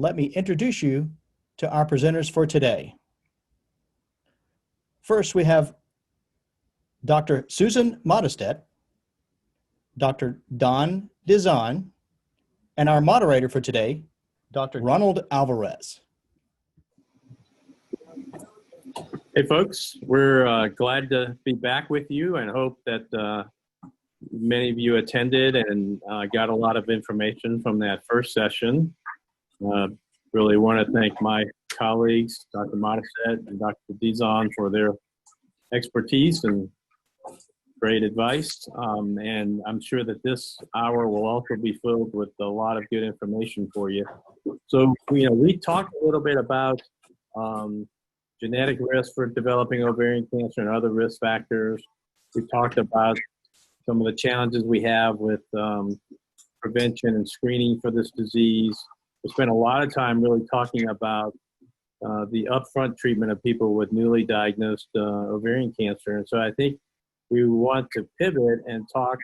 let me introduce you to our presenters for today. First, we have Dr. Susan Modesitt, Dr. Don Dizon, and our moderator for today, Dr. Ronald Alvarez. Hey folks, we're glad to be back with you and hope that many of you attended and got a lot of information from that first session. Really want to thank my colleagues, Dr. Modesitt and Dr. Dizon, for their expertise and great advice. And I'm sure that this hour will also be filled with a lot of good information for you. So, we talked a little bit about genetic risk for developing ovarian cancer and other risk factors. We talked about some of the challenges we have with prevention and screening for this disease. We spent a lot of time really talking about the upfront treatment of people with newly diagnosed ovarian cancer. And so I think we want to pivot and talk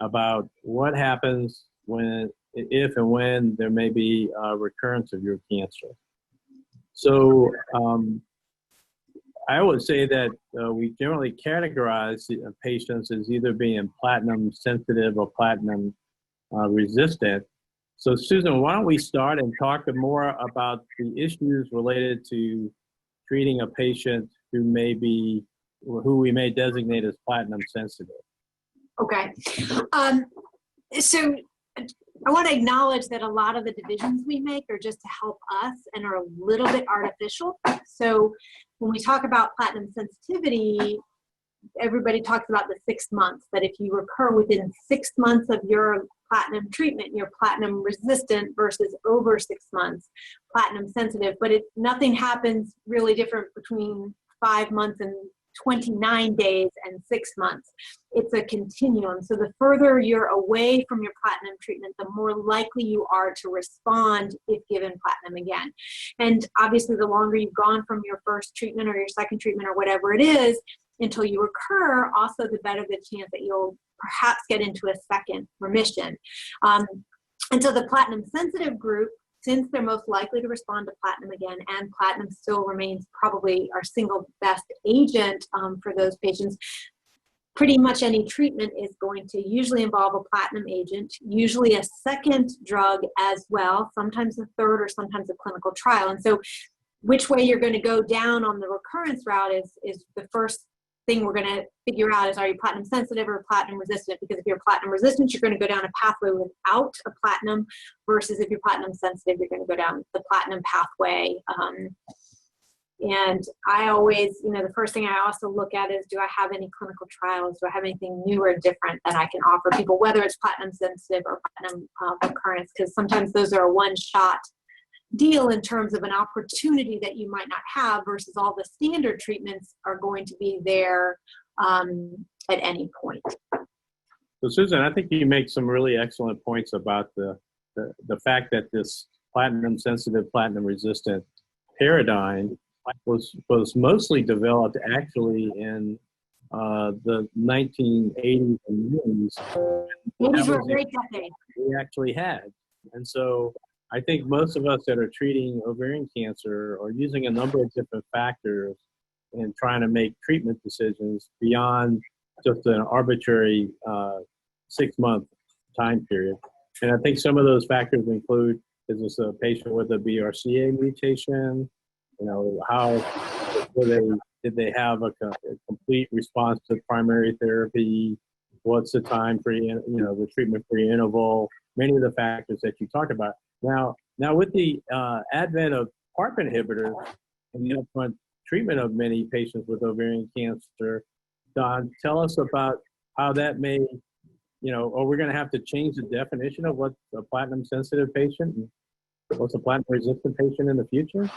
about what happens if and when there may be a recurrence of your cancer. So I would say that we generally categorize patients as either being platinum sensitive or platinum resistant. So Susan, why don't we start and talk more about the issues related to treating a patient who we may designate as platinum sensitive. Okay. So I want to acknowledge that a lot of the divisions we make are just to help us and are a little bit artificial. So when we talk about platinum sensitivity, everybody talks about the 6 months, that if you recur within 6 months of your platinum treatment, you're platinum resistant versus over 6 months, platinum sensitive. But nothing happens really different between 5 months and 29 days and 6 months. It's a continuum. So the further you're away from your platinum treatment, the more likely you are to respond if given platinum again. And obviously the longer you've gone from your first treatment or your second treatment or whatever it is until you recur, also the better the chance that you'll perhaps get into a second remission. And so the platinum sensitive group, since they're most likely to respond to platinum again, and platinum still remains probably our single best agent for those patients, pretty much any treatment is going to usually involve a platinum agent, usually a second drug as well, sometimes a third or sometimes a clinical trial. And so which way you're going to go down on the recurrence route is the first thing we're going to figure out is, are you platinum sensitive or platinum resistant? Because if you're platinum resistant, you're going to go down a pathway without a platinum, versus if you're platinum sensitive, you're going to go down the platinum pathway. And I always, the first thing I also look at is, do I have any clinical trials? Do I have anything new or different that I can offer people, whether it's platinum sensitive or platinum recurrence? Because sometimes those are a one-shot deal in terms of an opportunity that you might not have, versus all the standard treatments are going to be there at any point. So Susan, I think you make some really excellent points about the fact that this platinum sensitive, platinum resistant paradigm was mostly developed actually in the 1980s and 90s. These were a great decade. We actually had. And so I think most of us that are treating ovarian cancer are using a number of different factors and trying to make treatment decisions beyond just an arbitrary 6-month time period. And I think some of those factors include, is this a patient with a BRCA mutation? Did they have a complete response to primary therapy? What's the time for, the treatment-free interval? Many of the factors that you talked about. Now with the advent of PARP inhibitors and the upfront treatment of many patients with ovarian cancer, Don, tell us about how that may, are we going to have to change the definition of what's a platinum-sensitive patient and what's a platinum-resistant patient in the future?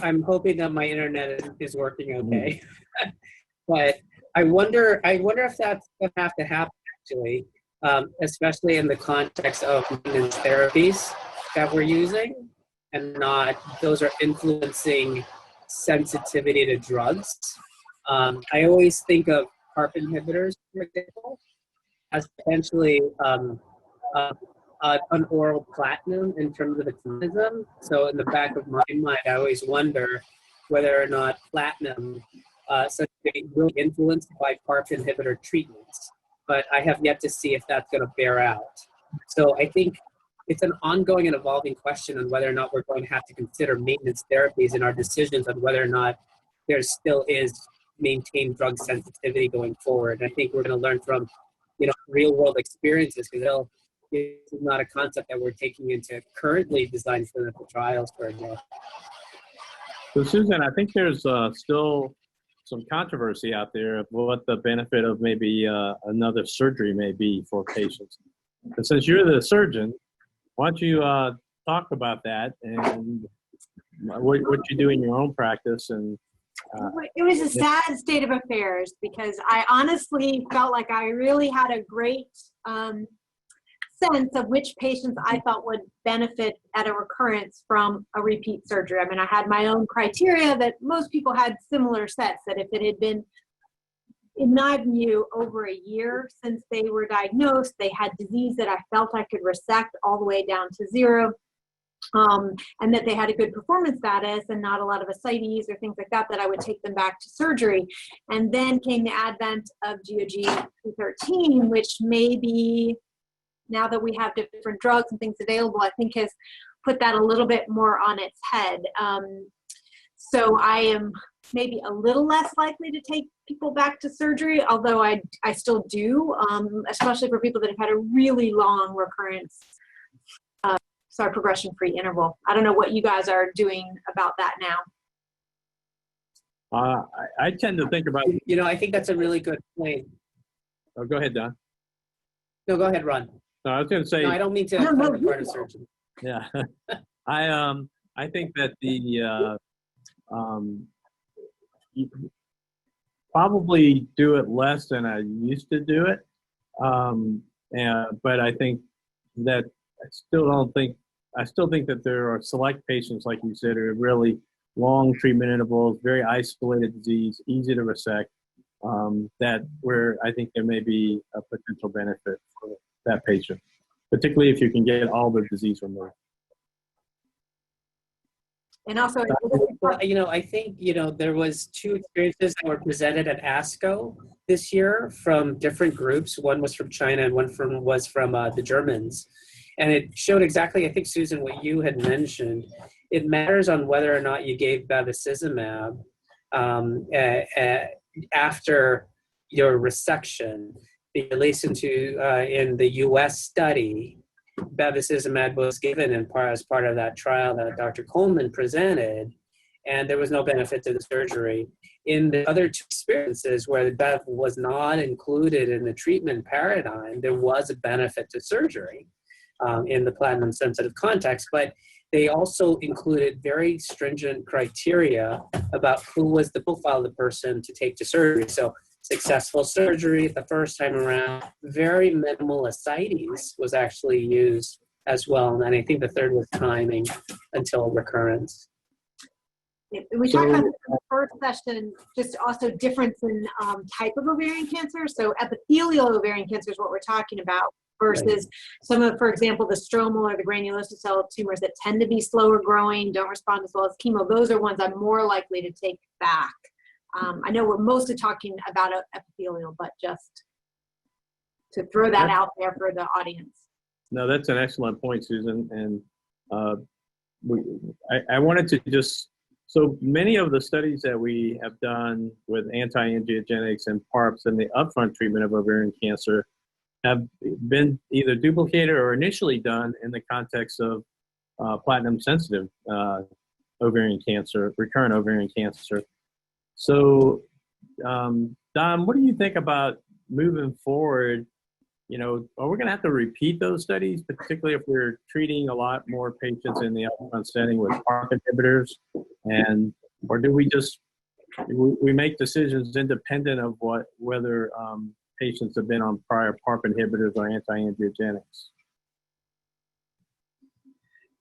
I'm hoping that my internet is working okay. But I wonder if that's going to have to happen, actually, especially in the context of maintenance therapies that we're using, and not those are influencing sensitivity to drugs. I always think of PARP inhibitors, for example, as potentially an oral platinum in terms of its mechanism. So in the back of my mind, I always wonder whether or not platinum such will be influenced by PARP inhibitor treatments. But I have yet to see if that's going to bear out. So I think it's an ongoing and evolving question on whether or not we're going to have to consider maintenance therapies in our decisions on whether or not there still is maintained drug sensitivity going forward. I think we're going to learn from, real world experiences, because this is not a concept that we're taking into currently designed clinical trials, for example. So Susan, I think there's still some controversy out there of what the benefit of maybe another surgery may be for patients. And since you're the surgeon, why don't you talk about that and what you do in your own practice? And it was a sad state of affairs, because I honestly felt like I really had a great sense of which patients I thought would benefit at a recurrence from a repeat surgery. I mean, I had my own criteria that most people had similar sets, that if it had been, in my view, over a year since they were diagnosed, they had disease that I felt I could resect all the way down to 0, and that they had a good performance status and not a lot of ascites or things like that, that I would take them back to surgery. And then came the advent of GOG 213, which maybe, now that we have different drugs and things available, I think has put that a little bit more on its head. So I am maybe a little less likely to take people back to surgery, although I still do, especially for people that have had a really long recurrence, progression-free interval. I don't know what you guys are doing about that now. I tend to think about, I think that's a really good point. oh, go ahead, Don. No, go ahead, Ron. No, I was going to say, No, I don't mean to come apart a surgeon. yeah, I think that you probably do it less than I used to do it, but I think that I still think that there are select patients, like you said, who are really long treatment intervals, very isolated disease, easy to resect, that where I think there may be a potential benefit for that patient, particularly if you can get all the disease removed. And also, I think, there was 2 experiences that were presented at ASCO this year from different groups. One was from China and one was from the Germans. And it showed exactly, I think, Susan, what you had mentioned. It matters on whether or not you gave bevacizumab after your resection. At least in the U.S. study, bevacizumab was given as part of that trial that Dr. Coleman presented, and there was no benefit to the surgery. In the other 2 experiences where the bev was not included in the treatment paradigm, there was a benefit to surgery in the platinum-sensitive context, but they also included very stringent criteria about who was the profile of the person to take to surgery. So successful surgery the first time around, very minimal ascites was actually used as well. And I think the third was timing until recurrence. We talked about this in the first session, just also difference in type of ovarian cancer. So epithelial ovarian cancer is what we're talking about, versus some of, for example, the stromal or the granulosa cell tumors that tend to be slower growing, don't respond as well as chemo. Those are ones I'm more likely to take back. I know we're mostly talking about epithelial, but just to throw that out there for the audience. No, that's an excellent point, Susan. And I wanted to just, so many of the studies that we have done with anti-angiogenics and PARPs and the upfront treatment of ovarian cancer have been either duplicated or initially done in the context of platinum-sensitive ovarian cancer, recurrent ovarian cancer. So, Don, what do you think about moving forward? Are we going to have to repeat those studies, particularly if we're treating a lot more patients in the upfront setting with PARP inhibitors? Or do we just, we make decisions independent of whether patients have been on prior PARP inhibitors or anti-angiogenics?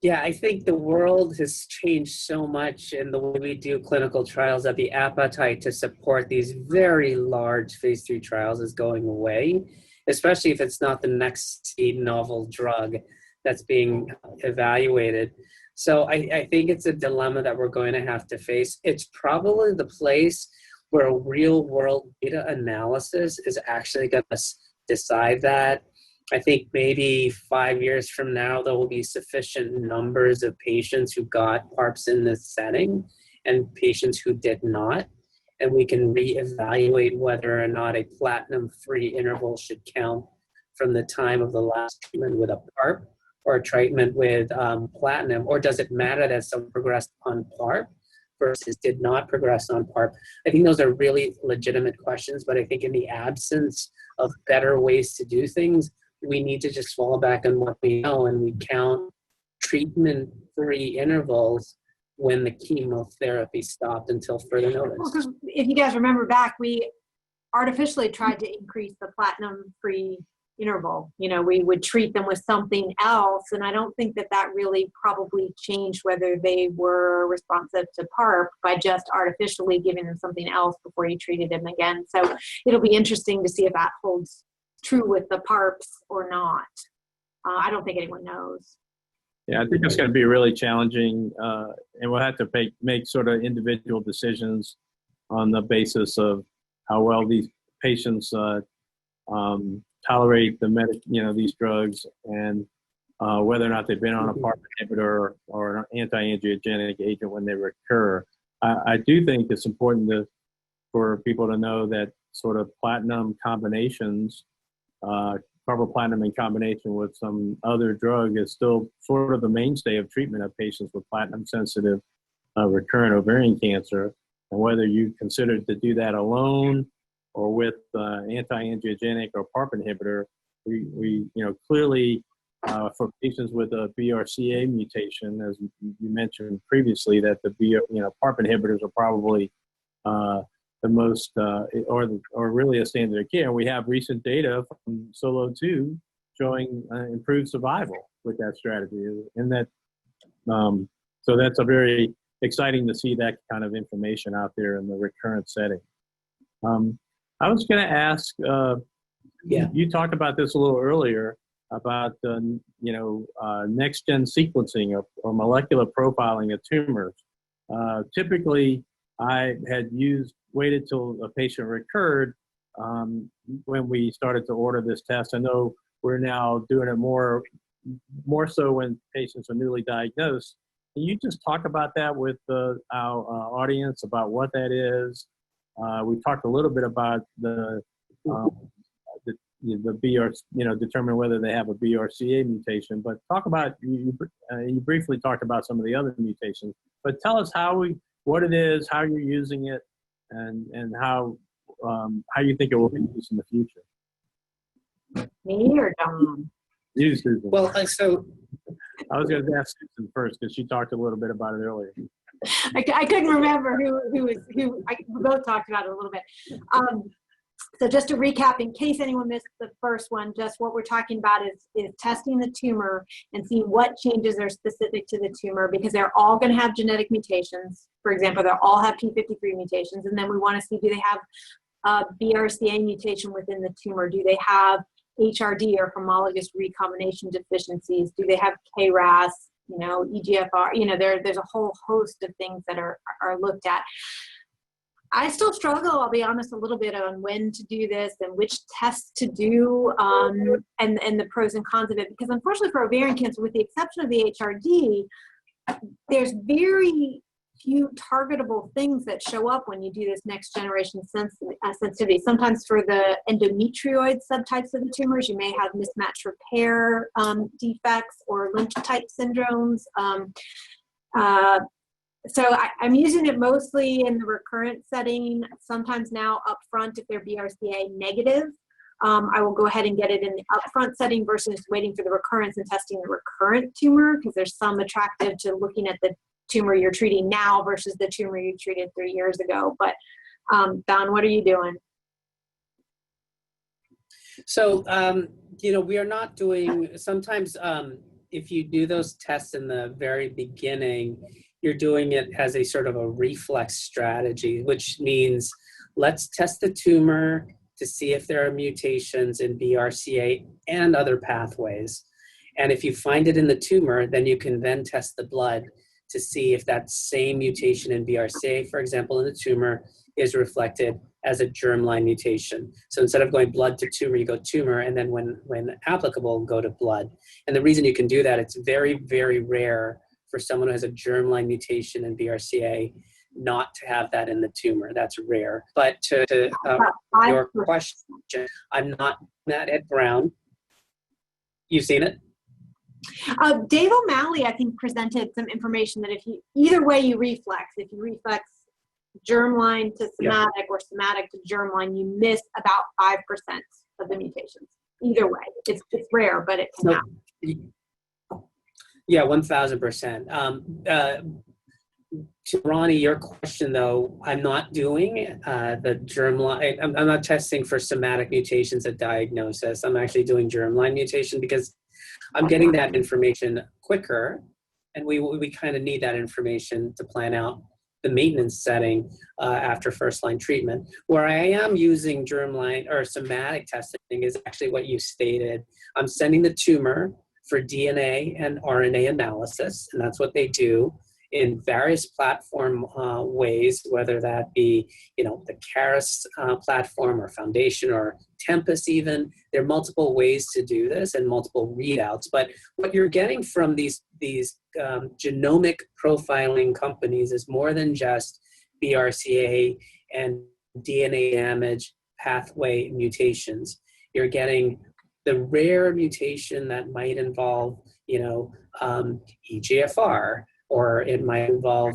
Yeah, I think the world has changed so much in the way we do clinical trials that the appetite to support these very large phase 3 trials is going away, especially if it's not the next novel drug that's being evaluated. So I think it's a dilemma that we're going to have to face. It's probably the place where real world data analysis is actually going to decide that. I think maybe 5 years from now, there will be sufficient numbers of patients who got PARPs in this setting and patients who did not. And we can reevaluate whether or not a platinum-free interval should count from the time of the last treatment with a PARP or treatment with platinum, or does it matter that someone progressed on PARP versus did not progress on PARP? I think those are really legitimate questions, but I think in the absence of better ways to do things, we need to just fall back on what we know, and we count treatment-free intervals when the chemotherapy stopped until further notice. Well, 'cause if you guys remember back, we artificially tried to increase the platinum-free interval. You know, we would treat them with something else, and I don't think that that really probably changed whether they were responsive to PARP by just artificially giving them something else before you treated them again. So it'll be interesting to see if that holds true with the PARPs or not. I don't think anyone knows. Yeah, I think it's going to be really challenging, and we'll have to make sort of individual decisions on the basis of how well these patients tolerate these drugs, and whether or not they've been on a PARP inhibitor or an anti-angiogenic agent when they recur. I do think it's important for people to know that sort of platinum combinations, carboplatinum in combination with some other drug, is still sort of the mainstay of treatment of patients with platinum-sensitive recurrent ovarian cancer. And whether you consider to do that alone or with anti-angiogenic or PARP inhibitor, we clearly for patients with a BRCA mutation, as you mentioned previously, that the PARP inhibitors are probably the most, or really a standard of care. We have recent data from SOLO2 showing improved survival with that strategy, and that so that's a very exciting to see that kind of information out there in the recurrent setting. I was going to ask, you talked about this a little earlier about next-gen sequencing or molecular profiling of tumors. Typically, I had waited till a patient recurred when we started to order this test. I know we're now doing it more so when patients are newly diagnosed. Can you just talk about that with our audience about what that is? We talked a little bit about the BRCA, determine whether they have a BRCA mutation, but talk about, you briefly talked about some of the other mutations, but tell us what it is, how you're using it, and how you think it will be used in the future. Me or Don? You, Susan. Well, so I was going to ask Susan first because she talked a little bit about it earlier. I couldn't remember who. We both talked about it a little bit. So just to recap, in case anyone missed the first one, just what we're talking about is testing the tumor and seeing what changes are specific to the tumor, because they're all going to have genetic mutations. For example, they'll all have P53 mutations, and then we want to see, do they have a BRCA mutation within the tumor? Do they have HRD or homologous recombination deficiencies? Do they have KRAS, EGFR? There's a whole host of things that are looked at. I still struggle, I'll be honest, a little bit on when to do this and which tests to do, and the pros and cons of it. Because unfortunately for ovarian cancer, with the exception of the HRD, there's very few targetable things that show up when you do this next generation sensitivity. Sometimes for the endometrioid subtypes of the tumors, you may have mismatch repair defects or Lynch type syndromes. So I'm using it mostly in the recurrent setting, sometimes now upfront if they're BRCA negative. I will go ahead and get it in the upfront setting versus waiting for the recurrence and testing the recurrent tumor, because there's some attractive to looking at the tumor you're treating now versus the tumor you treated 3 years ago. But Don, what are you doing? So, we are not doing, sometimes if you do those tests in the very beginning, you're doing it as a sort of a reflex strategy, which means let's test the tumor to see if there are mutations in BRCA and other pathways. And if you find it in the tumor, then you can then test the blood to see if that same mutation in BRCA, for example, in the tumor, is reflected as a germline mutation. So instead of going blood to tumor, you go tumor, and then when applicable, go to blood. And the reason you can do that, it's very, very rare for someone who has a germline mutation in BRCA not to have that in the tumor. That's rare. But to your question, I'm not Matt Ed Brown. You've seen it? Dave O'Malley, I think, presented some information that if you, either way you reflex, if you reflex germline to somatic or somatic to germline, you miss about 5% of the mutations. Either way, it's rare, but it can happen. Yeah, 1,000%. To Ronnie, your question though, I'm not doing the germline. I'm not testing for somatic mutations at diagnosis. I'm actually doing germline mutation because I'm getting that information quicker, and we kind of need that information to plan out the maintenance setting after first-line treatment. Where I am using germline or somatic testing is actually what you stated. I'm sending the tumor for DNA and RNA analysis, and that's what they do in various platform ways, whether that be, the Caris platform or Foundation or Tempus even. There are multiple ways to do this and multiple readouts. But what you're getting from these genomic profiling companies is more than just BRCA and DNA damage pathway mutations. You're getting the rare mutation that might involve, EGFR, or it might involve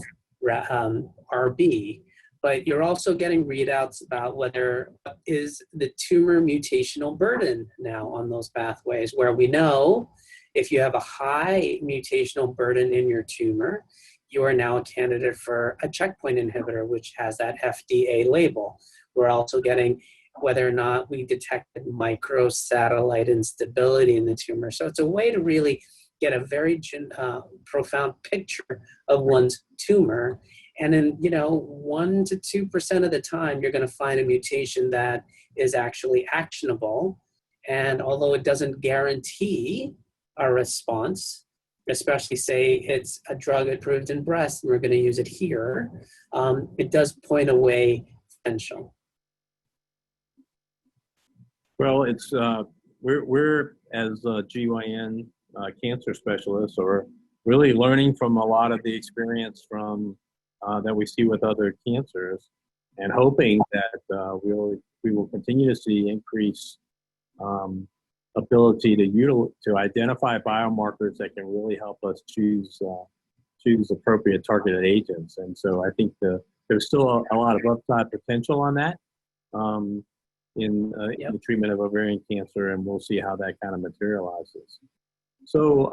RB, but you're also getting readouts about whether is the tumor mutational burden now on those pathways, where we know if you have a high mutational burden in your tumor, you are now a candidate for a checkpoint inhibitor, which has that FDA label. We're also getting whether or not we detected microsatellite instability in the tumor. So it's a way to really get a very profound picture of one's tumor. And in 1 to 2% of the time, you're going to find a mutation that is actually actionable. And although it doesn't guarantee a response, especially say it's a drug approved in breast and we're going to use it here, it does point away potential. Well, it's we're as GYN cancer specialists are really learning from a lot of the experience from that we see with other cancers, and hoping that we will continue to see increased ability to identify biomarkers that can really help us choose appropriate targeted agents. And so I think there's still a lot of upside potential on that in the treatment of ovarian cancer, and we'll see how that kind of materializes. So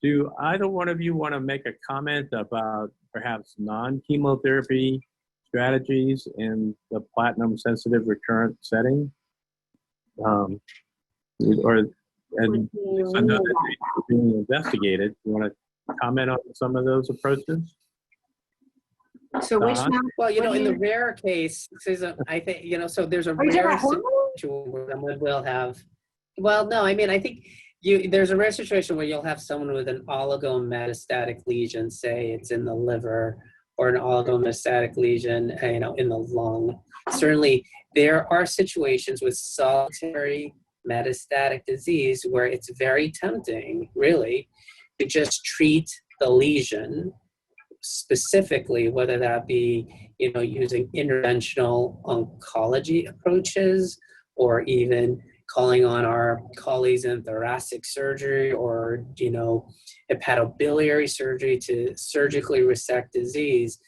do either one of you want to make a comment about perhaps non-chemotherapy strategies in the platinum-sensitive recurrent setting? And I know that they're being investigated. You want to comment on some of those approaches? So which now? Well, in the rare case, Susan, I think, so there's a rare situation where someone will have, I think there's a rare situation where you'll have someone with an oligometastatic lesion, say it's in the liver, or an oligometastatic lesion, in the lung. Certainly, there are situations with solitary metastatic disease where it's very tempting, really, to just treat the lesion specifically, whether that be, using interventional oncology approaches, or even calling on our colleagues in thoracic surgery or, hepatobiliary surgery to surgically resect disease.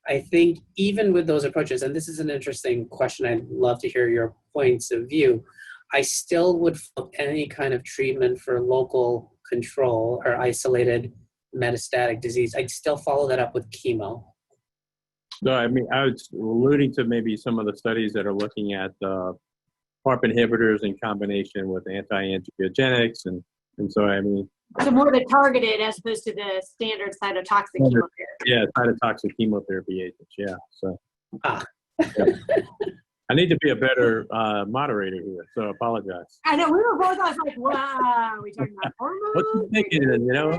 I think even with those approaches, and this is an interesting question, I'd love to hear your points of view, I still would follow any kind of treatment for local control or isolated metastatic disease. I'd still follow that up with chemo. No, I was alluding to maybe some of the studies that are looking at PARP inhibitors in combination with anti-angiogenics and And so, I mean, So more the targeted as opposed to the standard cytotoxic chemotherapy. yeah, cytotoxic chemotherapy agents. Yeah. So Ah. yeah. I need to be a better moderator here, so I apologize. I know we were both. I was like, "Wow, are we talking about hormones?" What's he thinking? You know,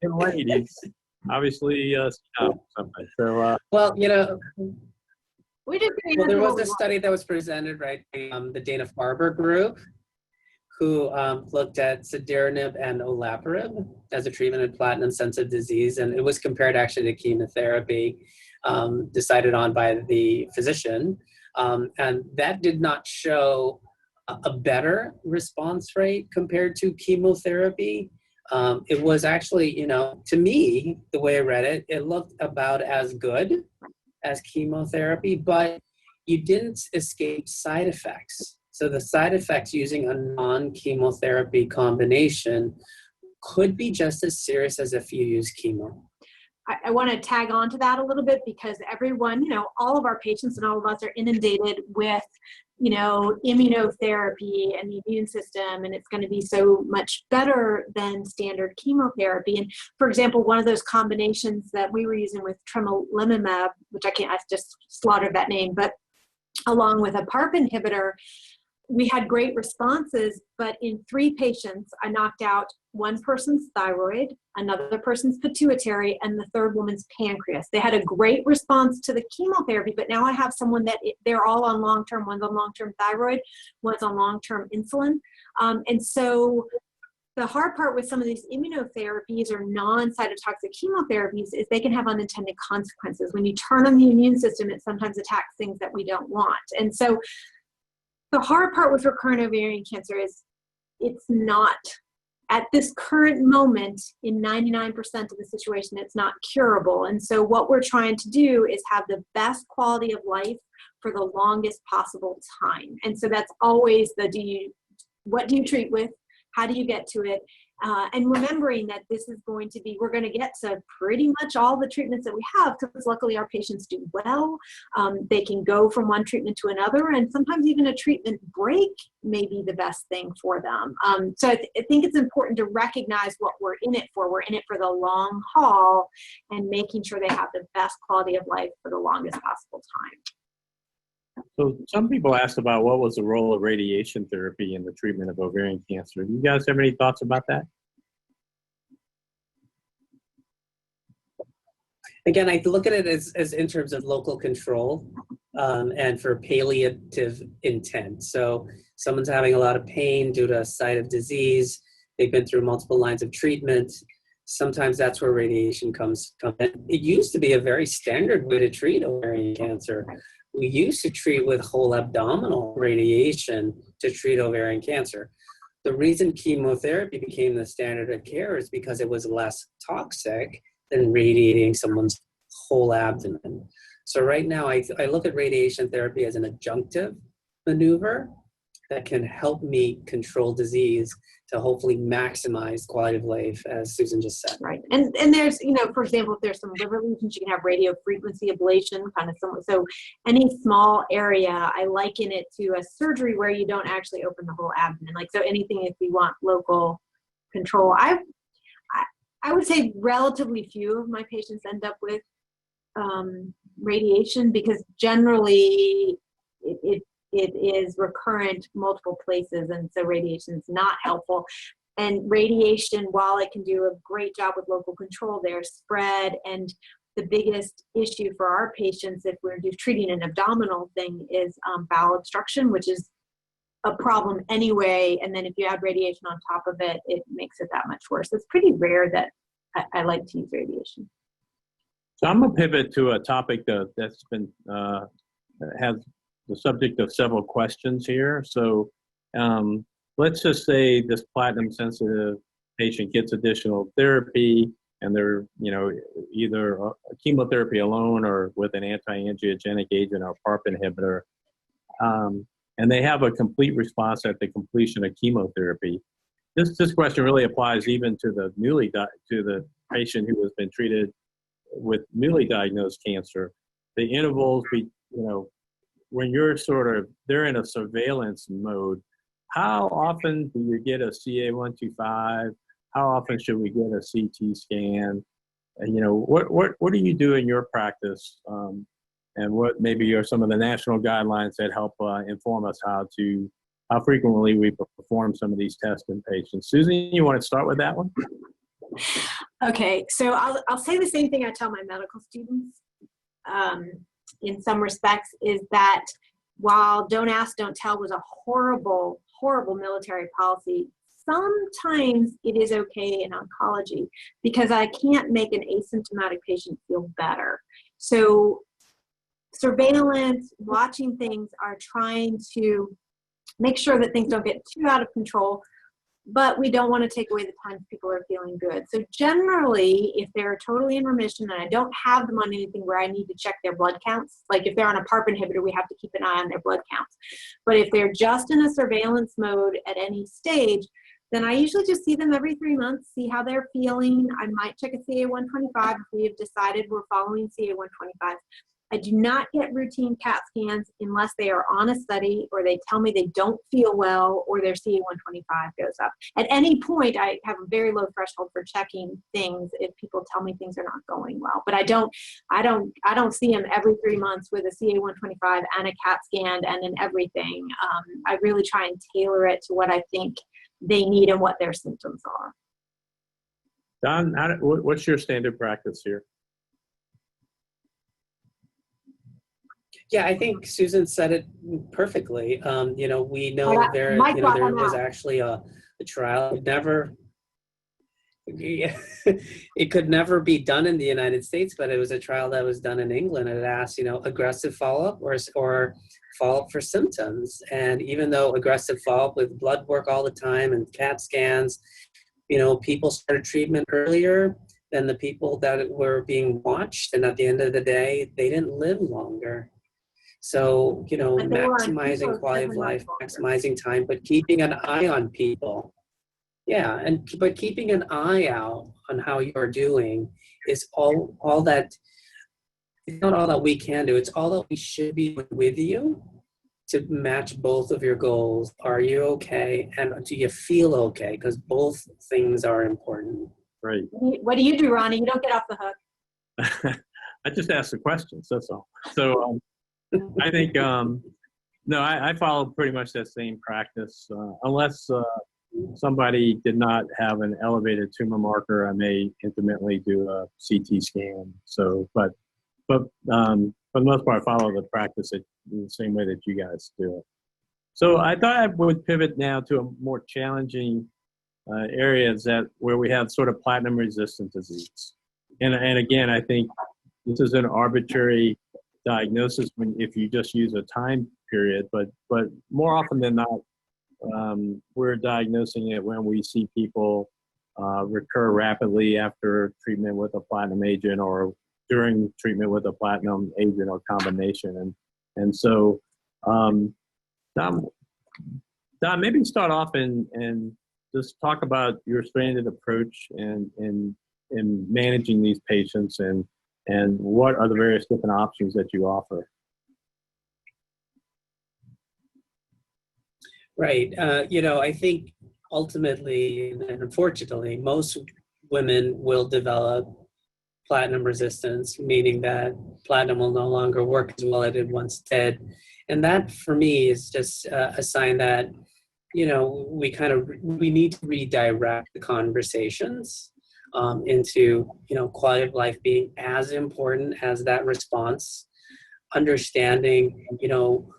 him late. He's obviously something. So Well, We just well, there was a study that was presented, right, the Dana-Farber group, who looked at cediranib and olaparib as a treatment in platinum-sensitive disease, and it was compared actually to chemotherapy, decided on by the physician, and that did not show a better response rate compared to chemotherapy. It was actually, to me, the way I read it, it looked about as good as chemotherapy, but you didn't escape side effects. So the side effects using a non-chemotherapy combination could be just as serious as if you use chemo. I want to tag on to that a little bit because everyone, all of our patients and all of us are inundated with, immunotherapy and the immune system, and it's going to be so much better than standard chemotherapy. And for example, one of those combinations that we were using with tremelimumab, which I just slaughtered that name, but along with a PARP inhibitor, we had great responses, but in 3 patients, I knocked out one person's thyroid, another person's pituitary, and the third woman's pancreas. They had a great response to the chemotherapy, but now I have someone that they're all on long-term, one's on long-term thyroid, one's on long-term insulin. And so the hard part with some of these immunotherapies or non-cytotoxic chemotherapies is they can have unintended consequences. When you turn on the immune system, it sometimes attacks things that we don't want. And so the hard part with recurrent ovarian cancer is it's not, at this current moment, in 99% of the situation, it's not curable. And so what we're trying to do is have the best quality of life for the longest possible time. And so that's always what do you treat with? How do you get to it? And remembering that this is going to be, we're going to get to pretty much all the treatments that we have because luckily our patients do well. They can go from one treatment to another, and sometimes even a treatment break may be the best thing for them. So I think it's important to recognize what we're in it for. We're in it for the long haul and making sure they have the best quality of life for the longest possible time. So some people asked about what was the role of radiation therapy in the treatment of ovarian cancer. Do you guys have any thoughts about that? Again, I look at it as in terms of local control and for palliative intent. So someone's having a lot of pain due to a site of disease. They've been through multiple lines of treatment. Sometimes that's where radiation comes in. It used to be a very standard way to treat ovarian cancer. We used to treat with whole abdominal radiation to treat ovarian cancer. The reason chemotherapy became the standard of care is because it was less toxic than radiating someone's whole abdomen. So right now, I look at radiation therapy as an adjunctive maneuver that can help me control disease to hopefully maximize quality of life, as Susan just said. Right. And there's, for example, if there's some liver lesions, you can have radio frequency ablation, kind of similar. So any small area, I liken it to a surgery where you don't actually open the whole abdomen. So anything if you want local control. I would say relatively few of my patients end up with radiation because generally it is recurrent multiple places, and so radiation is not helpful. And radiation, while it can do a great job with local control, there's spread. And the biggest issue for our patients, if we're just treating an abdominal thing, is bowel obstruction, which is a problem anyway. And then if you add radiation on top of it, it makes it that much worse. It's pretty rare that I like to use radiation. So I'm going to pivot to a topic that's been has the subject of several questions here. So let's just say this platinum-sensitive patient gets additional therapy, and they're either chemotherapy alone or with an anti-angiogenic agent or PARP inhibitor, and they have a complete response at the completion of chemotherapy. This question really applies even to the patient who has been treated with newly diagnosed cancer. The intervals, when you're they're in a surveillance mode, how often do you get a CA-125? How often should we get a CT scan? And, you know, what do you do in your practice? And what maybe are some of the national guidelines that help inform us how frequently we perform some of these tests in patients? Susan, you want to start with that one? Okay, so I'll say the same thing I tell my medical students in some respects, is that while don't ask, don't tell was a horrible, horrible military policy, sometimes it is okay in oncology because I can't make an asymptomatic patient feel better. So surveillance, watching things, are trying to make sure that things don't get too out of control, but we don't want to take away the times people are feeling good. So generally, if they're totally in remission and I don't have them on anything where I need to check their blood counts, like if they're on a PARP inhibitor, we have to keep an eye on their blood counts. But if they're just in a surveillance mode at any stage, then I usually just see them every 3 months, see how they're feeling. I might check a CA-125 if we have decided we're following CA-125. I do not get routine CAT scans unless they are on a study or they tell me they don't feel well or their CA-125 goes up. At any point, I have a very low threshold for checking things if people tell me things are not going well. But I don't see them every 3 months with a CA-125 and a CAT scan and an everything. I really try and tailor it to what I think they need and what their symptoms are. Don, what's your standard practice here? Yeah, I think Susan said it perfectly. You know, we know there was actually a trial. It could never be done in the United States, but it was a trial that was done in England. It asked, you know, aggressive follow-up or follow-up for symptoms. And even though aggressive follow-up with blood work all the time and CAT scans, you know, people started treatment earlier than the people that were being watched. And at the end of the day, they didn't live longer. So, you know, maximizing quality of life, maximizing time, but keeping an eye on people. Yeah, but keeping an eye out on how you're doing is all that, it's not all that we can do. It's all that we should be with you to match both of your goals. Are you okay? And do you feel okay? Because both things are important. Right. What do you do, Ronnie? You don't get off the hook. I just asked the questions, that's all. So I think, no, I follow pretty much that same practice. Unless somebody did not have an elevated tumor marker, I may intermittently do a CT scan. So, but for the most part, I follow the practice in the same way that you guys do it. So I thought I would pivot now to a more challenging areas where we have sort of platinum-resistant disease. And again, I think this is an arbitrary diagnosis if you just use a time period, but more often than not, we're diagnosing it when we see people recur rapidly after treatment with a platinum agent or during treatment with a platinum agent or combination. And so, Don, maybe start off and just talk about your stranded approach in managing these patients and what are the various different options that you offer? Right. You know, I think ultimately, and unfortunately, most women will develop platinum resistance, meaning that platinum will no longer work as well as it once did. And that, for me, is just a sign that, you know, we need to redirect the conversations into, you know, quality of life being as important as that response, understanding, you know,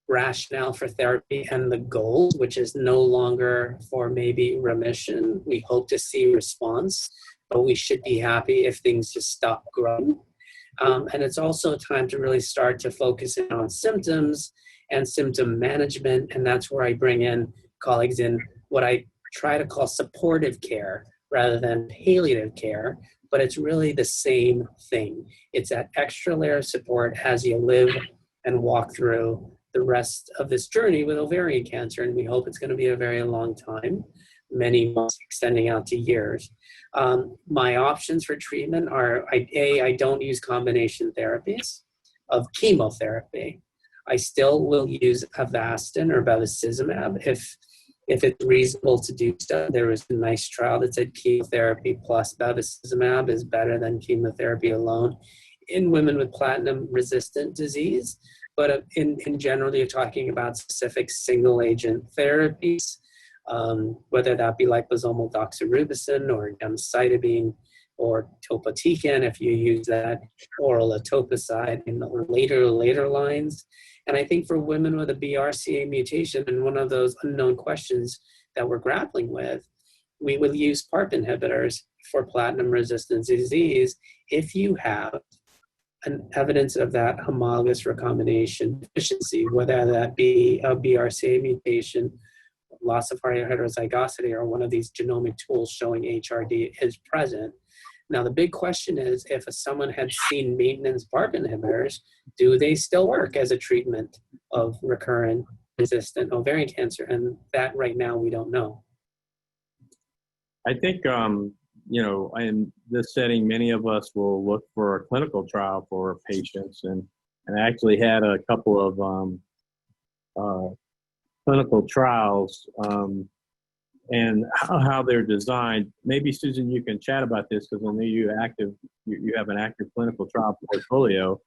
rationale for therapy and the goal, which is no longer for maybe remission. We hope to see response, but we should be happy if things just stop growing. And it's also time to really start to focus in on symptoms and symptom management. And that's where I bring in colleagues in what I try to call supportive care rather than palliative care, but it's really the same thing. It's that extra layer of support as you live and walk through the rest of this journey with ovarian cancer. And we hope it's going to be a very long time, many months extending out to years. My options for treatment are, I don't use combination therapies of chemotherapy. I still will use Avastin or bevacizumab if it's reasonable to do so. There was a nice trial that said chemotherapy plus bevacizumab is better than chemotherapy alone in women with platinum-resistant disease. But in general, you're talking about specific single-agent therapies, whether that be liposomal doxorubicin or gemcitabine or topotecan, if you use that, oral etoposide in the later lines. And I think for women with a BRCA mutation, and one of those unknown questions that we're grappling with, we will use PARP inhibitors for platinum-resistant disease if you have an evidence of that homologous recombination deficiency, whether that be a BRCA mutation, loss of heterozygosity, or one of these genomic tools showing HRD is present. Now, the big question is, if someone had seen maintenance PARP inhibitors, do they still work as a treatment of recurrent resistant ovarian cancer? And that right now we don't know. I think, in this setting, many of us will look for a clinical trial for patients. And I actually had a couple of clinical trials and how they're designed. Maybe, Susan, you can chat about this because I know you have an active clinical trial portfolio.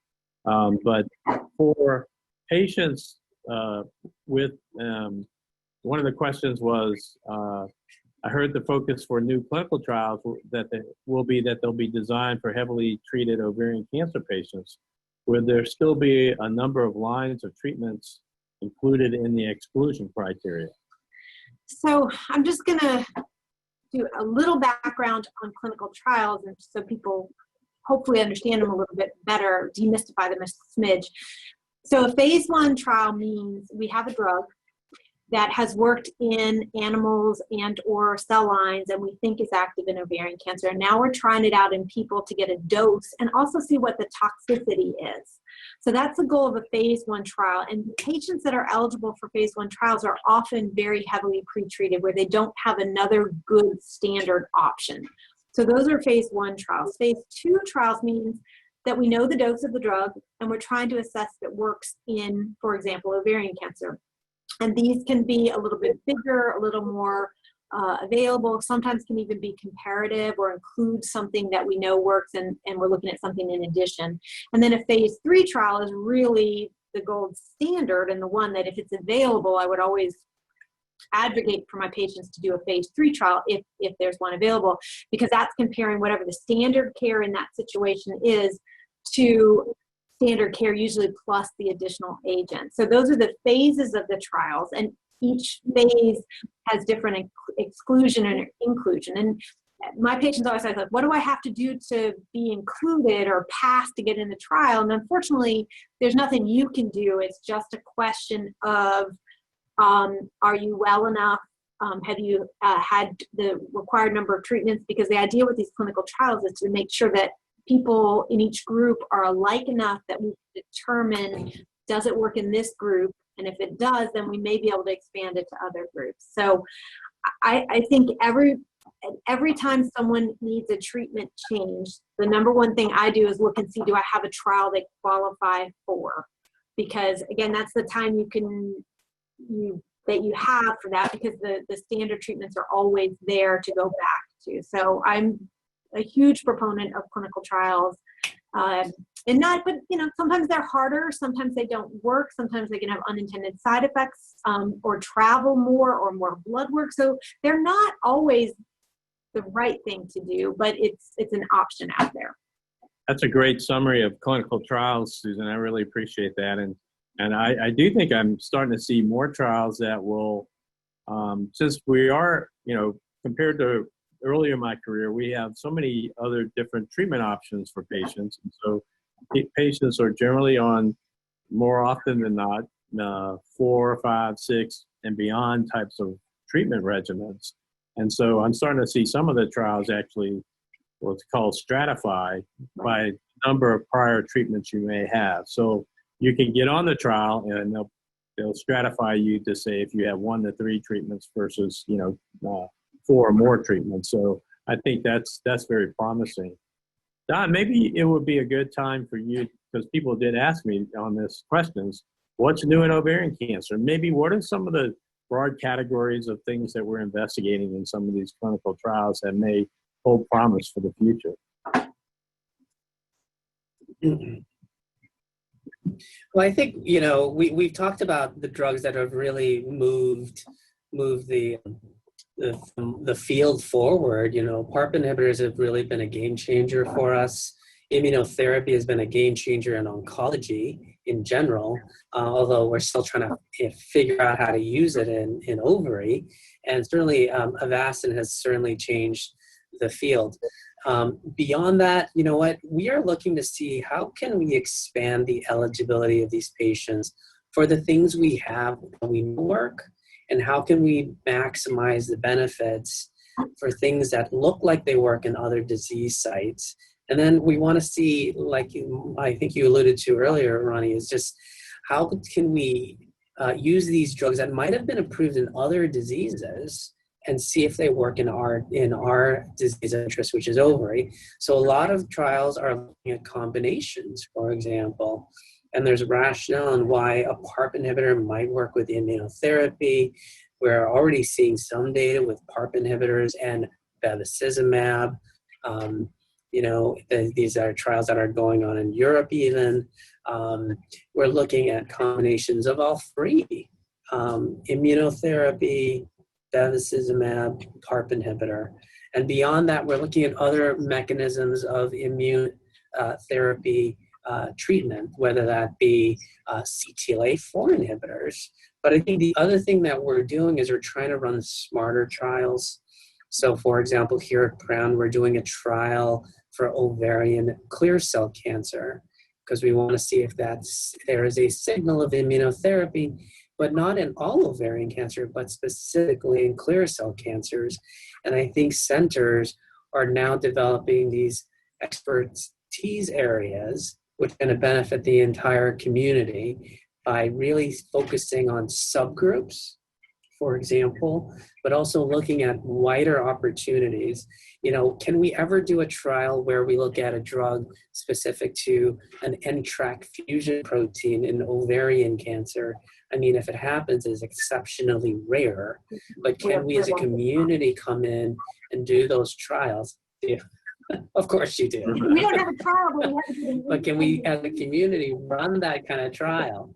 But for patients with, one of the questions was, I heard the focus for new clinical trials that they'll be designed for heavily treated ovarian cancer patients. Will there still be a number of lines of treatments included in the exclusion criteria? So I'm just going to do a little background on clinical trials, and so people hopefully understand them a little bit better, demystify them a smidge. So a phase 1 trial means we have a drug that has worked in animals and or cell lines and we think is active in ovarian cancer. And now we're trying it out in people to get a dose and also see what the toxicity is. So that's the goal of a phase 1 trial. And patients that are eligible for phase 1 trials are often very heavily pretreated where they don't have another good standard option. So those are phase 1 trials. Phase 2 trials means that we know the dose of the drug and we're trying to assess if it works in, for example, ovarian cancer. And these can be a little bit bigger, a little more available, sometimes can even be comparative or include something that we know works and we're looking at something in addition. And then a phase 3 trial is really the gold standard and the one that if it's available, I would always advocate for my patients to do a phase 3 trial if there's one available, because that's comparing whatever the standard care in that situation is to standard care, usually plus the additional agent. So those are the phases of the trials, and each phase has different exclusion and inclusion. And my patients always say, like, what do I have to do to be included or pass to get in the trial? And unfortunately, there's nothing you can do. It's just a question of, are you well enough? Have you had the required number of treatments? Because the idea with these clinical trials is to make sure that people in each group are alike enough that we determine, does it work in this group? And if it does, then we may be able to expand it to other groups. So I think every time someone needs a treatment change, the number one thing I do is look and see, do I have a trial they qualify for? Because again, that's the time that you have for that, because the standard treatments are always there to go back to. So I'm a huge proponent of clinical trials. But sometimes they're harder, sometimes they don't work, sometimes they can have unintended side effects, or travel more or more blood work. So they're not always the right thing to do, but it's an option out there. That's a great summary of clinical trials, Susan. I really appreciate that. And I do think I'm starting to see more trials that will, since we are, compared to earlier in my career, we have so many other different treatment options for patients. And so patients are generally on, more often than not, 4, 5, 6, and beyond types of treatment regimens. And so I'm starting to see some of the trials actually what's called stratify by number of prior treatments you may have. So you can get on the trial and they'll stratify you to say if you have 1 to 3 treatments versus 4 or more treatments. So I think that's very promising. Don, maybe it would be a good time for you, because people did ask me on this questions, what's new in ovarian cancer? Maybe what are some of the broad categories of things that we're investigating in some of these clinical trials that may hold promise for the future. Well, I think, you know, we've talked about the drugs that have really moved the field forward. You know, PARP inhibitors have really been a game changer for us. Immunotherapy has been a game changer in oncology in general, although we're still trying to figure out how to use it in ovary. And certainly Avastin has certainly changed the field. Beyond that, you know what, we are looking to see how can we expand the eligibility of these patients for the things we have that we work, and how can we maximize the benefits for things that look like they work in other disease sites. And then we want to see, like I think you alluded to earlier, Ronnie, is just how can we use these drugs that might have been approved in other diseases and see if they work in our disease of interest, which is ovary. So a lot of trials are looking at combinations, for example, and there's rationale on why a PARP inhibitor might work with immunotherapy. We're already seeing some data with PARP inhibitors and bevacizumab. You know, these are trials that are going on in Europe even. We're looking at combinations of all three, immunotherapy, bevacizumab, PARP inhibitor. And beyond that, we're looking at other mechanisms of immune therapy treatment, whether that be CTLA-4 inhibitors. But I think the other thing that we're doing is we're trying to run smarter trials. So for example, here at Brown, we're doing a trial for ovarian clear cell cancer because we want to see if there is a signal of immunotherapy, but not in all ovarian cancer, but specifically in clear cell cancers. And I think centers are now developing these expertise areas, which are going to benefit the entire community by really focusing on subgroups, for example, but also looking at wider opportunities. You know, can we ever do a trial where we look at a drug specific to an NTRK fusion protein in ovarian cancer? I mean, if it happens, it's exceptionally rare, but can we as a community come in and do those trials? Yeah. Of course you do. We don't have a trial, but we have to do it. But can we as a community run that kind of trial?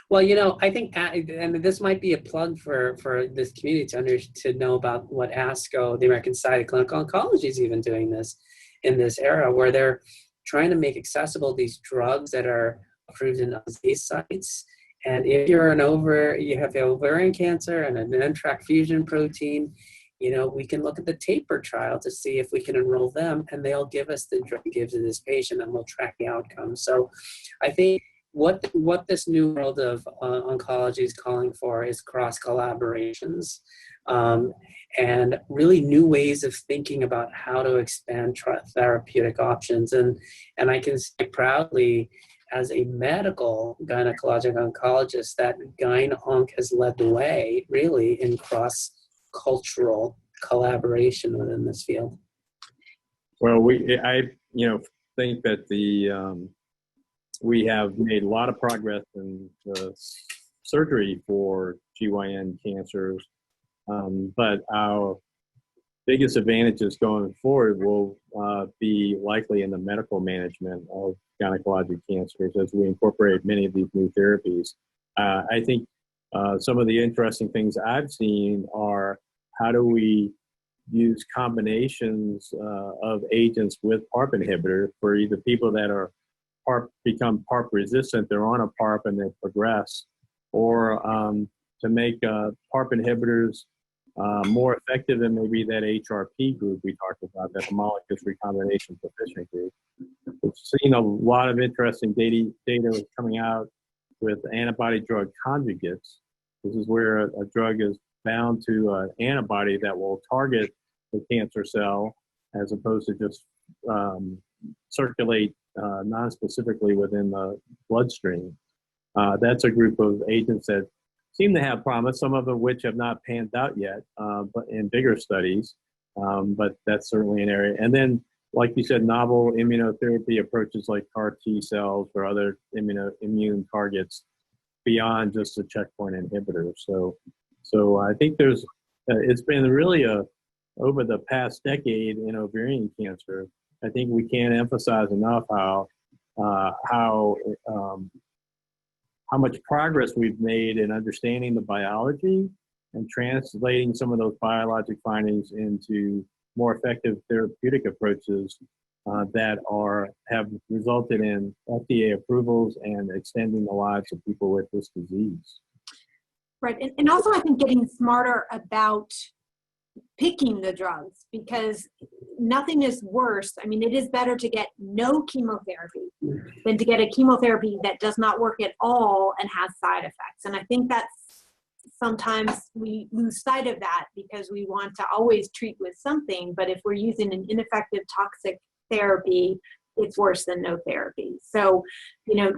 Well, you know, I think, and this might be a plug for this community to know about what ASCO, the American Society of Clinical Oncology, is even doing this in this era, where they're trying to make accessible these drugs that are approved in disease sites. And if you have ovarian cancer and an NTRK fusion protein, you know, we can look at the TAPER trial to see if we can enroll them, and they'll give us the drug gives to this patient, and we'll track the outcomes. So I think what this new world of oncology is calling for is cross collaborations and really new ways of thinking about how to expand therapeutic options. And I can say proudly, as a medical gynecologic oncologist, that GynOnc has led the way really in cross-cultural collaboration within this field. Well, I think that we have made a lot of progress in the surgery for GYN cancers, but our biggest advantages going forward will be likely in the medical management of gynecologic cancers as we incorporate many of these new therapies. I think some of the interesting things I've seen are how do we use combinations of agents with PARP inhibitor for either people that are become PARP resistant, they're on a PARP and they progress, or to make PARP inhibitors more effective than maybe that HRP group we talked about, that homologous recombination proficient group. We've seen a lot of interesting data coming out with antibody drug conjugates. This is where a drug is bound to an antibody that will target the cancer cell as opposed to just circulate non-specifically within the bloodstream. That's a group of agents that seem to have promise, some of them which have not panned out yet, but in bigger studies, but that's certainly an area. And then, like you said, novel immunotherapy approaches like CAR T cells or other immune targets beyond just a checkpoint inhibitor. So I think it's been really over the past decade in ovarian cancer, I think we can't emphasize enough how much progress we've made in understanding the biology and translating some of those biologic findings into more effective therapeutic approaches that have resulted in FDA approvals and extending the lives of people with this disease. Right, and also I think getting smarter about picking the drugs, because nothing is worse. I mean, it is better to get no chemotherapy than to get a chemotherapy that does not work at all and has side effects. And I think that's sometimes we lose sight of that because we want to always treat with something, but if we're using an ineffective toxic therapy, it's worse than no therapy. So,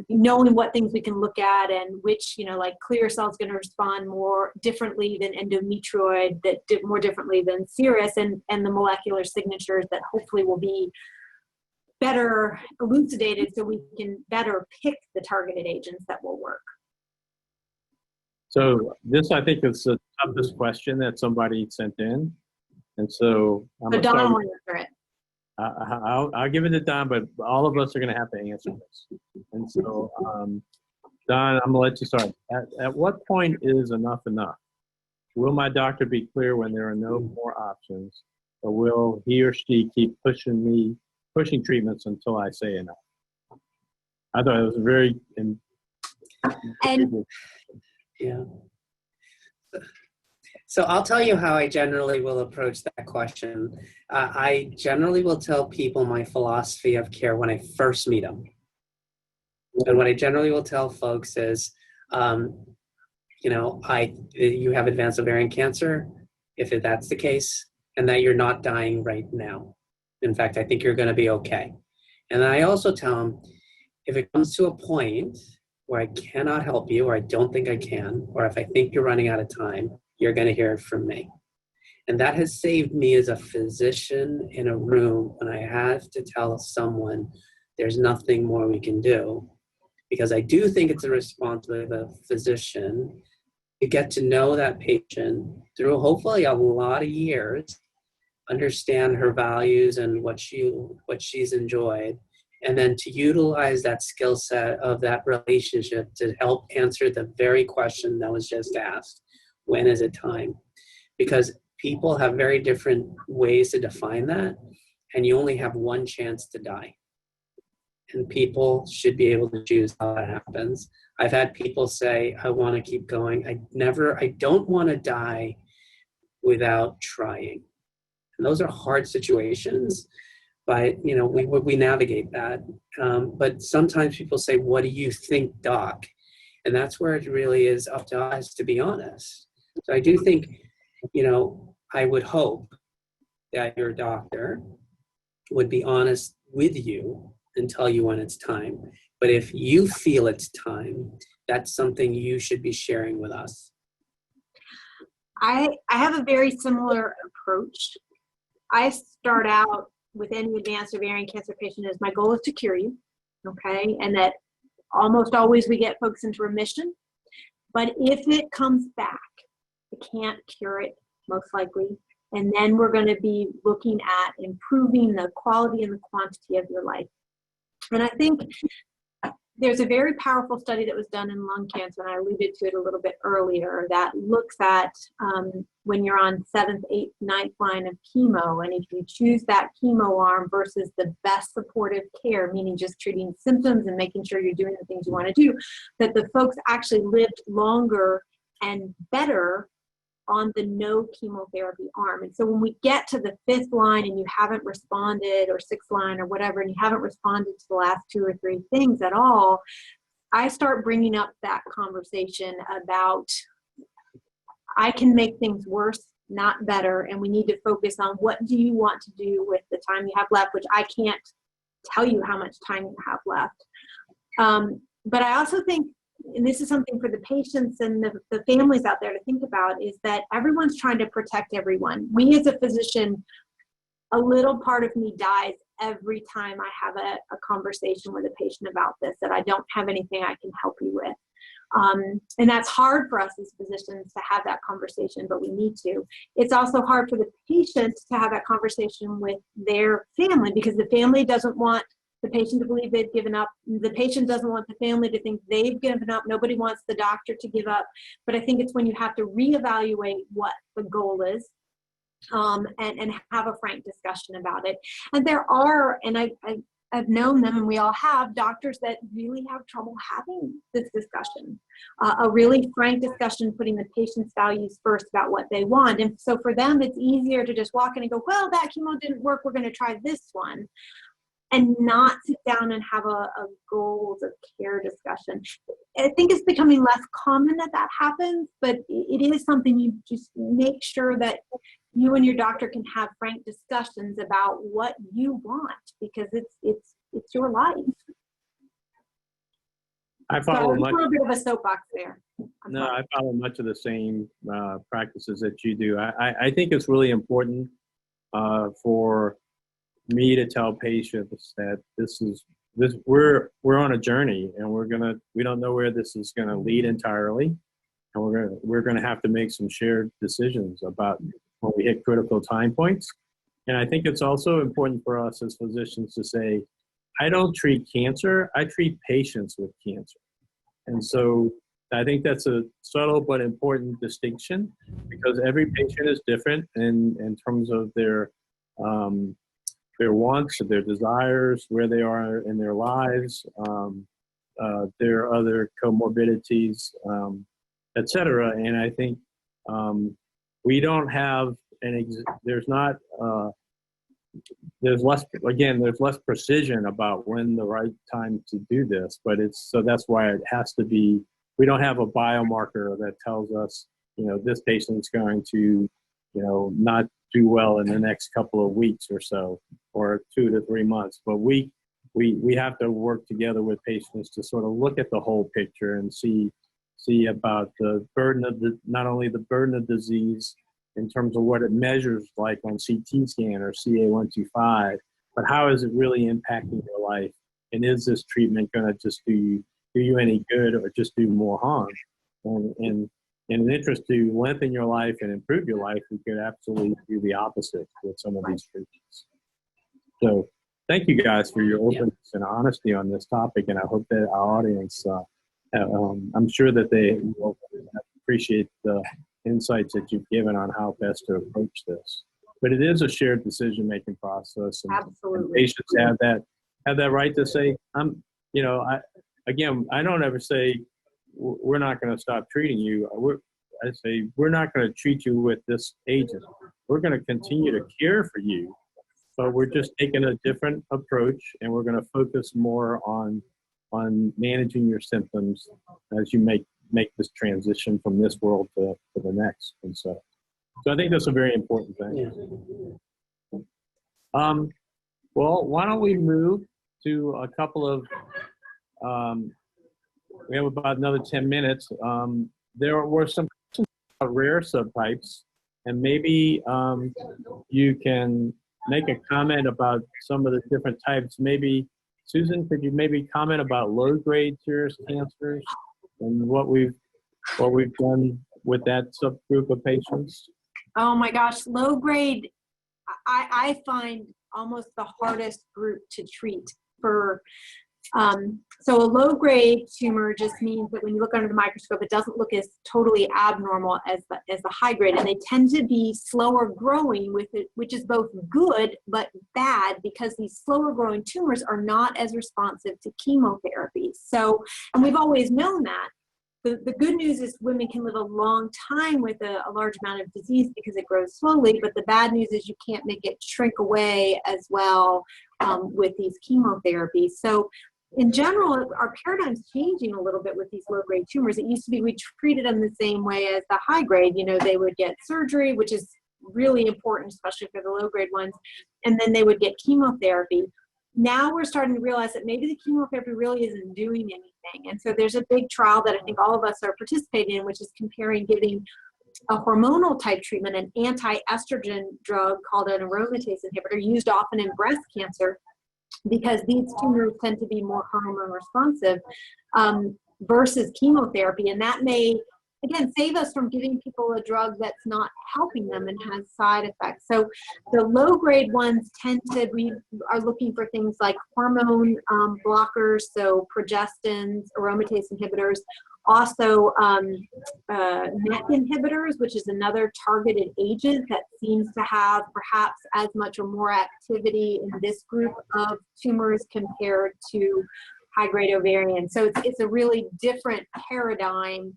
knowing what things we can look at and which, like clear cell is going to respond more differently than endometrioid, that more differently than serous, and the molecular signatures that hopefully will be better elucidated so we can better pick the targeted agents that will work. So this, I think, is the toughest question that somebody sent in. And so Don will answer it. I'll give it to Don, but all of us are going to have to answer this. And so, Don, I'm going to let you start. At what point is enough enough? Will my doctor be clear when there are no more options, or will he or she keep pushing treatments until I say enough? I thought it was very... Yeah. So I'll tell you how I generally will approach that question. I generally will tell people my philosophy of care when I first meet them. And what I generally will tell folks is, you have advanced ovarian cancer, if that's the case, and that you're not dying right now. In fact, I think you're going to be okay. And then I also tell them, if it comes to a point where I cannot help you, or I don't think I can, or if I think you're running out of time, you're going to hear it from me. And that has saved me as a physician in a room when I have to tell someone there's nothing more we can do. Because I do think it's a responsibility of a physician to get to know that patient through hopefully a lot of years, understand her values and what she's enjoyed, and then to utilize that skill set of that relationship to help answer the very question that was just asked. When is it time? Because people have very different ways to define that, and you only have one chance to die. And people should be able to choose how that happens. I've had people say, I want to keep going. I don't want to die without trying. And those are hard situations, but we navigate that. But sometimes people say, what do you think, doc? And that's where it really is up to us to be honest. So I do think, I would hope that your doctor would be honest with you and tell you when it's time. But if you feel it's time, that's something you should be sharing with us. I have a very similar approach. I start out with any advanced ovarian cancer patient as my goal is to cure you, okay? And that almost always we get folks into remission. But if it comes back, I can't cure it, most likely. And then we're going to be looking at improving the quality and the quantity of your life. And I think there's a very powerful study that was done in lung cancer, and I alluded to it a little bit earlier, that looks at when you're on 7th, 8th, 9th line of chemo, and if you choose that chemo arm versus the best supportive care, meaning just treating symptoms and making sure you're doing the things you want to do, that the folks actually lived longer and better on the no chemotherapy arm. And so when we get to the 5th line and you haven't responded, or 6th line or whatever, and you haven't responded to the last 2 or 3 things at all, I start bringing up that conversation about I can make things worse, not better, and we need to focus on what do you want to do with the time you have left, which I can't tell you how much time you have left. But I also think, and this is something for the patients and the families out there to think about, is that everyone's trying to protect everyone. Me as a physician, a little part of me dies every time I have a conversation with a patient about this, that I don't have anything I can help you with. And that's hard for us as physicians to have that conversation, but we need to. It's also hard for the patient to have that conversation with their family, because the family doesn't want the patient to believe they've given up. The patient doesn't want the family to think they've given up. Nobody wants the doctor to give up. But I think it's when you have to reevaluate what the goal is, and have a frank discussion about it. And there are, and I've known them, and we all have, doctors that really have trouble having this discussion, a really frank discussion, putting the patient's values first about what they want. And so for them, it's easier to just walk in and go, well, that chemo didn't work, we're going to try this one, and not sit down and have a goals of care discussion. I think it's becoming less common that happens, but it is something you just make sure that you and your doctor can have frank discussions about what you want, because it's your life. I follow so much. A little bit of a soapbox there. I follow much of the same practices that you do. I think it's really important for me to tell patients that we're on a journey, and we don't know where this is gonna lead entirely, and we're gonna have to make some shared decisions about when we hit critical time points. And I think it's also important for us as physicians to say, I don't treat cancer, I treat patients with cancer. And so I think that's a subtle but important distinction, because every patient is different in terms of their wants, their desires, where they are in their lives, their other comorbidities, et cetera. And I think we don't have there's less precision about when the right time to do this, but that's why it has to be, we don't have a biomarker that tells us, this patient's going to, not do well in the next couple of weeks or so, or 2 to 3 months. But we have to work together with patients to sort of look at the whole picture and see about the burden of not only the burden of disease in terms of what it measures like on CT scan or CA-125, but how is it really impacting your life? And is this treatment going to just do you any good or just do more harm? And in an interest to lengthen your life and improve your life, we could absolutely do the opposite with some of these treatments. So thank you guys for your openness and honesty on this topic, and I hope that our audience, I'm sure that they will appreciate the insights that you've given on how best to approach this. But it is a shared decision-making process, and patients have that right to say, I don't ever say we're not going to stop treating you. I say we're not going to treat you with this agent. We're going to continue to care for you, but we're just taking a different approach, and we're going to focus more on managing your symptoms as you make this transition from this world to the next. And so I think that's a very important thing. Well, why don't we move to a couple of, we have about another 10 minutes. There were some questions about rare subtypes, and maybe you can make a comment about some of the different types. Maybe, Susan, could you maybe comment about low-grade serous cancers and what we've done with that subgroup of patients? Oh my gosh, low grade, I find almost the hardest group to treat for. So a low grade tumor just means that when you look under the microscope, it doesn't look as totally abnormal as the high grade, and they tend to be slower growing with it, which is both good but bad, because these slower growing tumors are not as responsive to chemotherapy. So, and we've always known that. The good news is women can live a long time with a large amount of disease because it grows slowly, but the bad news is you can't make it shrink away as well with these chemotherapies. So in general, our paradigm's changing a little bit with these low-grade tumors. It used to be we treated them the same way as the high-grade. They would get surgery, which is really important, especially for the low-grade ones, and then they would get chemotherapy. Now we're starting to realize that maybe the chemotherapy really isn't doing anything. And so there's a big trial that I think all of us are participating in, which is comparing giving a hormonal type treatment, an anti-estrogen drug called an aromatase inhibitor, used often in breast cancer, because these tumors tend to be more hormone responsive, versus chemotherapy. And that may, again, save us from giving people a drug that's not helping them and has side effects. So the low grade ones we are looking for things like hormone blockers, so progestins, aromatase inhibitors, also MEK inhibitors, which is another targeted agent that seems to have perhaps as much or more activity in this group of tumors compared to high-grade ovarian. So it's a really different paradigm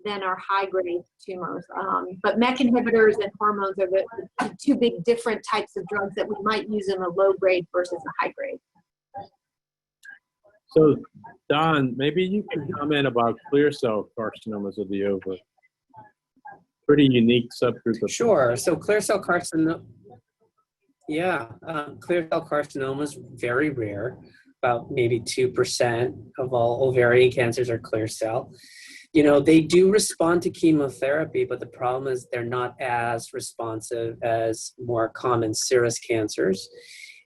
than our high-grade tumors. But MEK inhibitors and hormones are the two big different types of drugs that we might use in the low-grade versus the high-grade. So, Don, maybe you can comment about clear cell carcinomas of the ovary. Pretty unique subgroup of. Sure. So clear cell carcinoma, clear cell carcinoma is very rare. About maybe 2% of all ovarian cancers are clear cell. You know, they do respond to chemotherapy, but the problem is they're not as responsive as more common serous cancers.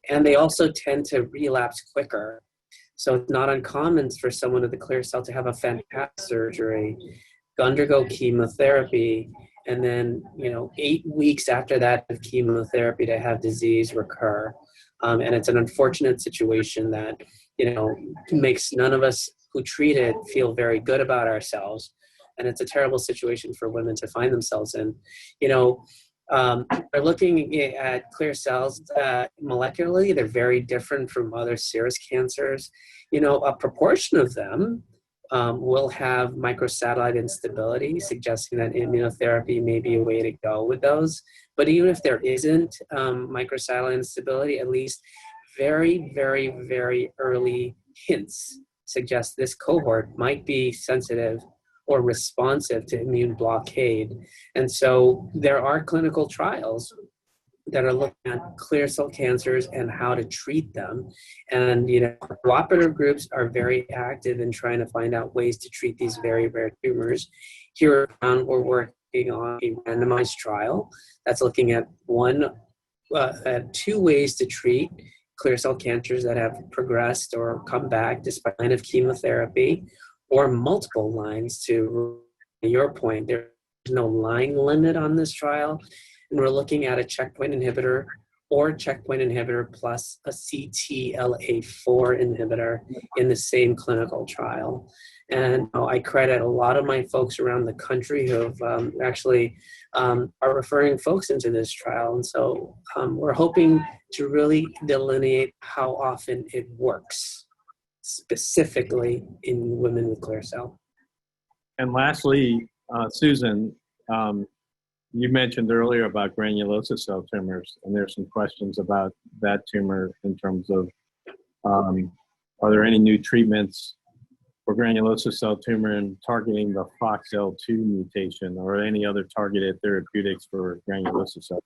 And they also tend to relapse quicker. So it's not uncommon for someone with a clear cell to have a fantastic surgery, undergo chemotherapy, and then, 8 weeks after that of chemotherapy to have disease recur. And it's an unfortunate situation that, makes none of us who treat it feel very good about ourselves. And it's a terrible situation for women to find themselves in. They're looking at clear cells molecularly. They're very different from other serous cancers. A proportion of them will have microsatellite instability, suggesting that immunotherapy may be a way to go with those. But even if there isn't microsatellite instability, at least very, very, very early hints suggest this cohort might be sensitive or responsive to immune blockade. And so there are clinical trials that are looking at clear cell cancers and how to treat them. And, cooperative groups are very active in trying to find out ways to treat these very rare tumors. Here we're working on a randomized trial that's looking at two ways to treat clear cell cancers that have progressed or come back despite line of chemotherapy, or multiple lines. To your point, there's no line limit on this trial. And we're looking at a checkpoint inhibitor or checkpoint inhibitor plus a CTLA-4 inhibitor in the same clinical trial. And I credit a lot of my folks around the country who have actually are referring folks into this trial. And so we're hoping to really delineate how often it works, specifically in women with clear cell. And lastly, Susan, you mentioned earlier about granulosa cell tumors, and there's some questions about that tumor in terms of, are there any new treatments for granulosa cell tumor and targeting the FOXL2 mutation, or any other targeted therapeutics for granulosa cell?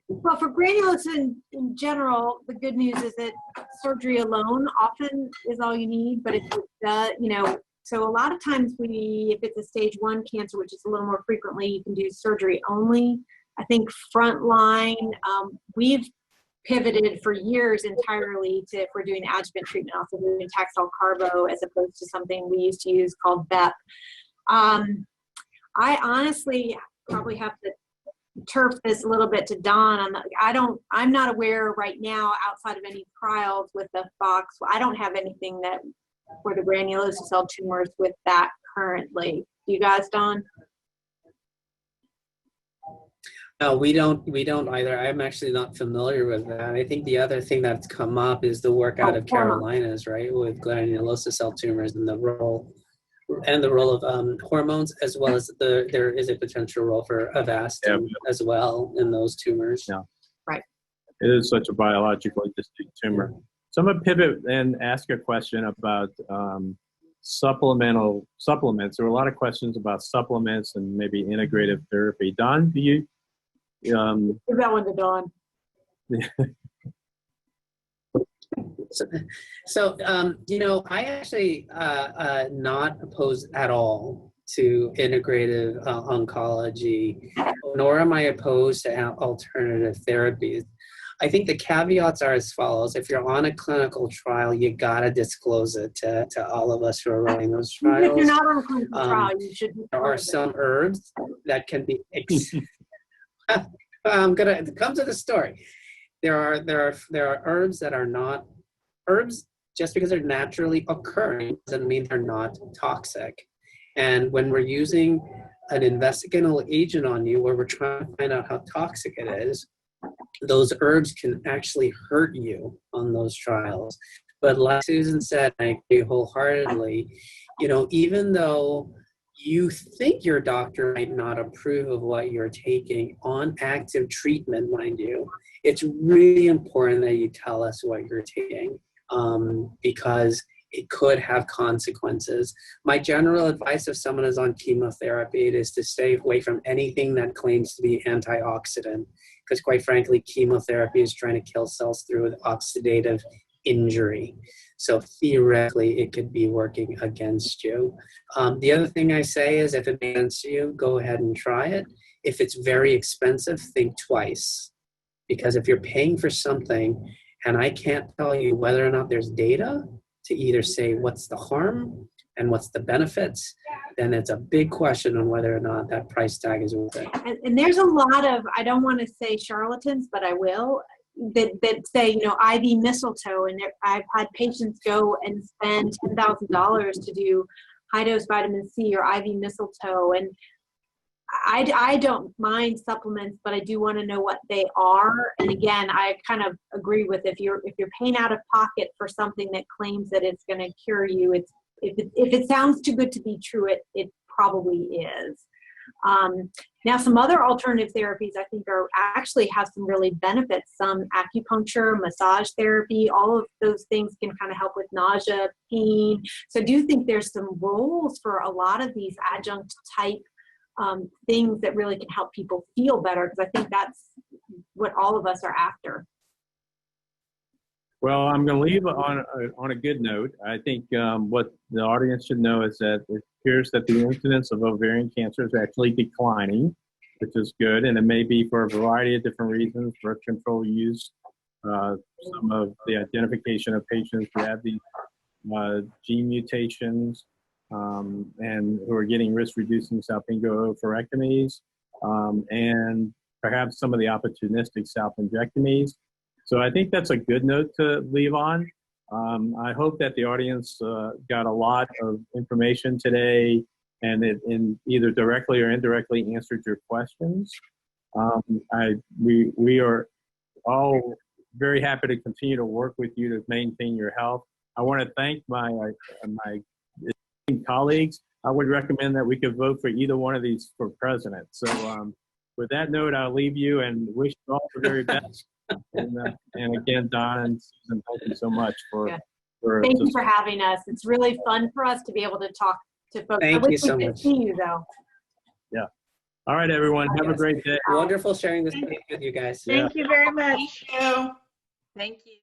Well, for granulosa in general, the good news is that surgery alone often is all you need, but so a lot of times if it's a stage 1 cancer, which is a little more frequently, you can do surgery only. I think frontline, we've pivoted for years entirely to, if we're doing adjuvant treatment, also doing Taxol carbo as opposed to something we used to use called BEP. I honestly probably have to turf this a little bit to Don. I'm not aware right now outside of any trials with the Fox. I don't have anything that for the granulosa cell tumors with that currently. Do you guys, Don? No, we don't either. I'm actually not familiar with that. I think the other thing that's come up is the work out of Carolinas, right, with granulosa cell tumors and the role of hormones, as well as there is a potential role for Avastin as well in those tumors. Yeah. Right. It is such a biologically distinct tumor. So I'm going to pivot and ask a question about supplements. There were a lot of questions about supplements and maybe integrative therapy. Don, do you? Give that one to Don. So I actually not opposed at all to integrative oncology, nor am I opposed to alternative therapies. I think the caveats are as follows. If you're on a clinical trial, you gotta disclose it to all of us who are running those Even if you're trials. not on a clinical trial, you should. There are some herbs that can be, I'm gonna come to the story. There are herbs that are not herbs. Just because they're naturally occurring doesn't mean they're not toxic. And when we're using an investigational agent on you, where we're trying to find out how toxic it is, those herbs can actually hurt you on those trials. But like Susan said, I agree wholeheartedly, you know, even though you think your doctor might not approve of what you're taking on active treatment, mind you, it's really important that you tell us what you're taking, because it could have consequences. My general advice if someone is on chemotherapy is to stay away from anything that claims to be antioxidant, because quite frankly, chemotherapy is trying to kill cells through oxidative injury. So theoretically, it could be working against you. The other thing I say is if it makes sense to you, go ahead and try it. If it's very expensive, think twice. Because if you're paying for something and I can't tell you whether or not there's data to either say what's the harm and what's the benefits, then it's a big question on whether or not that price tag is worth it. And there's a lot of, I don't want to say charlatans, but I will, that say, you know, IV mistletoe. And I've had patients go and spend $10,000 to do high dose vitamin C or IV mistletoe. And I don't mind supplements, but I do want to know what they are. And again, I kind of agree with if you're paying out of pocket for something that claims that it's going to cure you, if it sounds too good to be true, it probably is. Now, some other alternative therapies I think actually have some really benefits. Some acupuncture, massage therapy, all of those things can kind of help with nausea, pain. So I do think there's some roles for a lot of these adjunct type things that really can help people feel better, because I think that's what all of us are after. Well, I'm going to leave on a good note. I think what the audience should know is that it appears that the incidence of ovarian cancer is actually declining, which is good, and it may be for a variety of different reasons: birth control use, some of the identification of patients who have these gene mutations, and who are getting risk-reducing salpingo-oophorectomies, and perhaps some of the opportunistic salpingectomies. So I think that's a good note to leave on. I hope that the audience got a lot of information today, and it either directly or indirectly answered your questions. We are all very happy to continue to work with you to maintain your health. I want to thank my colleagues. I would recommend that we could vote for either one of these for president. So with that note, I'll leave you and wish you all the very best. And again, Don and Susan, thank you so much for thank you for having us. It's really fun for us to be able to talk to folks. Thank you so much. See you though. Yeah. All right, everyone. Have a great day. Wonderful sharing this with you guys. Thank you very much. Thank you. Thank you.